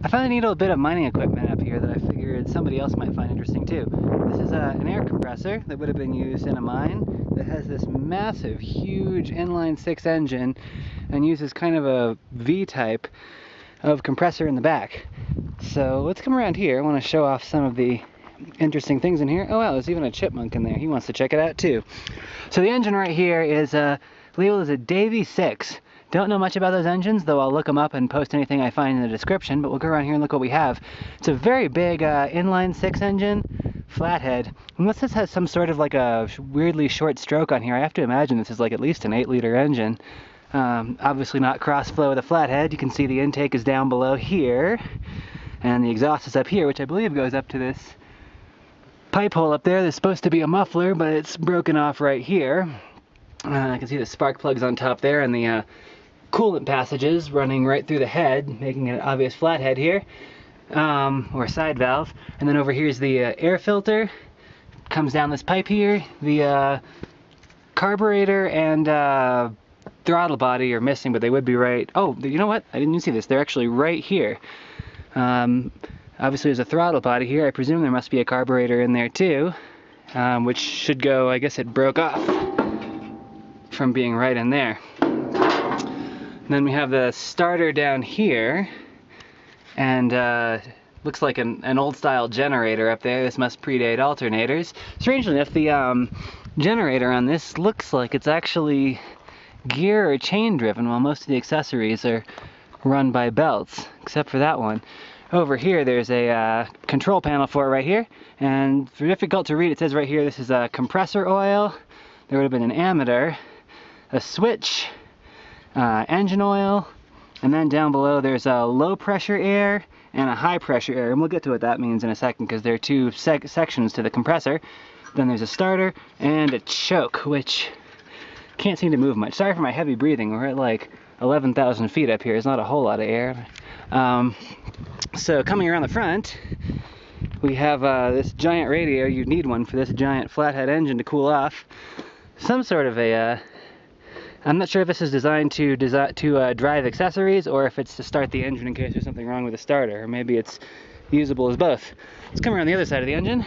I found a neat little bit of mining equipment up here that I figured somebody else might find interesting too. This is an air compressor that would have been used in a mine that has this massive, huge inline 6 engine and uses kind of a V-type of compressor in the back. So let's come around here. I want to show off some of the interesting things in here. Oh wow, there's even a chipmunk in there. He wants to check it out too. So the engine right here is labeled as a Davey 6. Don't know much about those engines, though I'll look them up and post anything I find in the description, but we'll go around here and look what we have. It's a very big inline 6 engine, flathead. Unless this has some sort of like a weirdly short stroke on here, I have to imagine this is like at least an 8-liter engine. Obviously not cross flow with a flathead. You can see the intake is down below here, and the exhaust is up here, which I believe goes up to this pipe hole up there. There's supposed to be a muffler, but it's broken off right here. I can see the spark plugs on top there, and the coolant passages running right through the head, making it an obvious flathead here, or side valve. And then over here is the air filter. Comes down this pipe here. The carburetor and throttle body are missing, but they would be right. Oh, you know what? I didn't even see this. They're actually right here. Obviously there's a throttle body here. I presume there must be a carburetor in there too, which should go, I guess it broke off from being right in there. And then we have the starter down here, and looks like an old style generator up there. This must predate alternators. Strangely enough, the generator on this looks like it's actually gear or chain driven, while most of the accessories are run by belts, except for that one. Over here there's a control panel for it right here, and for difficult to read, it says right here this is a compressor oil. There would have been an ammeter, a switch, engine oil, and then down below there's a low pressure air and a high pressure air, and we'll get to what that means in a second because there are two sections to the compressor. Then there's a starter and a choke, which can't seem to move much. Sorry for my heavy breathing. We're at like 11,000 feet up here. There's not a whole lot of air. So coming around the front, we have this giant radio. You need one for this giant flathead engine to cool off. Some sort of a I'm not sure if this is designed to drive accessories, or if it's to start the engine in case there's something wrong with the starter, or maybe it's usable as both. Let's come around the other side of the engine.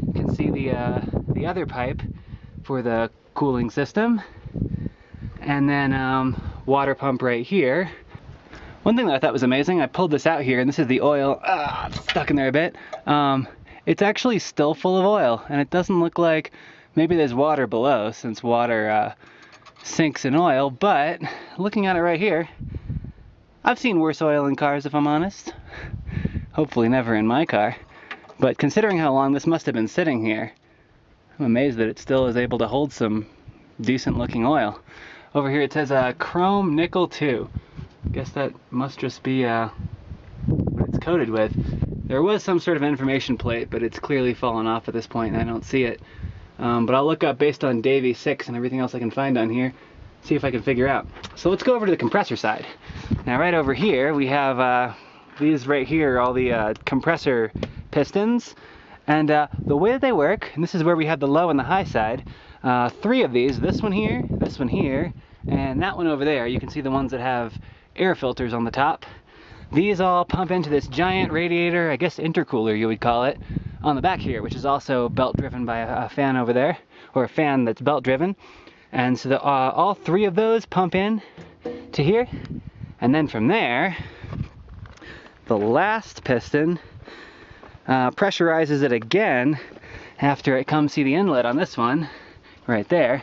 You can see the other pipe for the cooling system, and then water pump right here. One thing that I thought was amazing, I pulled this out here, and this is the oil. It's stuck in there a bit. It's actually still full of oil, and it doesn't look like maybe there's water below, since water sinks in oil, but looking at it right here, I've seen worse oil in cars, if I'm honest. Hopefully never in my car. But considering how long this must have been sitting here, I'm amazed that it still is able to hold some decent looking oil. Over here it says chrome nickel 2. I guess that must just be what it's coated with. There was some sort of information plate, but it's clearly fallen off at this point and I don't see it. But I'll look up based on Davey 6 and everything else I can find on here, see if I can figure out. So let's go over to the compressor side. Now right over here we have these right here, all the compressor pistons. And the way that they work, and this is where we have the low and the high side, 3 of these, this one here, and that one over there. You can see the ones that have air filters on the top. These all pump into this giant radiator, I guess intercooler you would call it, on the back here, which is also belt driven by a fan over there, or a fan that's belt driven. And so all 3 of those pump in to here, and then from there, the last piston pressurizes it again after it comes, see the inlet on this one, right there,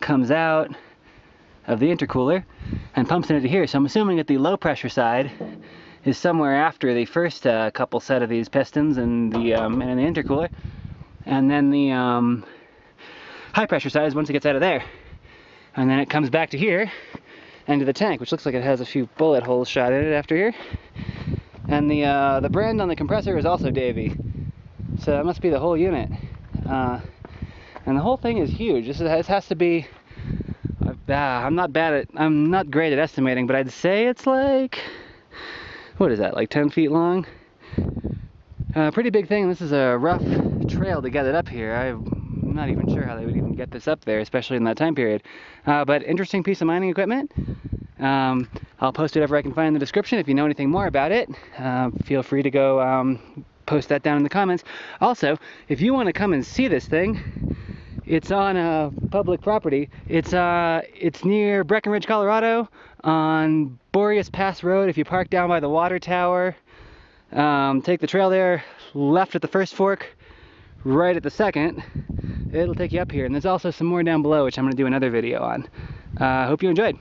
comes out of the intercooler and pumps into here. So I'm assuming that the low pressure side is somewhere after the first couple set of these pistons and the intercooler, and then the high pressure side is once it gets out of there, and then it comes back to here and to the tank, which looks like it has a few bullet holes shot in it after here. And the brand on the compressor is also Davey, so that must be the whole unit. And the whole thing is huge. This has to be. I'm not great at estimating, but I'd say it's like, what is that, like 10 feet long? Pretty big thing. This is a rough trail to get it up here. I'm not even sure how they would even get this up there, especially in that time period. But interesting piece of mining equipment. I'll post whatever I can find in the description. If you know anything more about it, feel free to go post that down in the comments. Also, if you want to come and see this thing, it's on public property. It's near Breckenridge, Colorado, on Boreas Pass Road. If you park down by the water tower, take the trail there, left at the first fork, right at the second, it'll take you up here. And there's also some more down below, which I'm going to do another video on. Hope you enjoyed.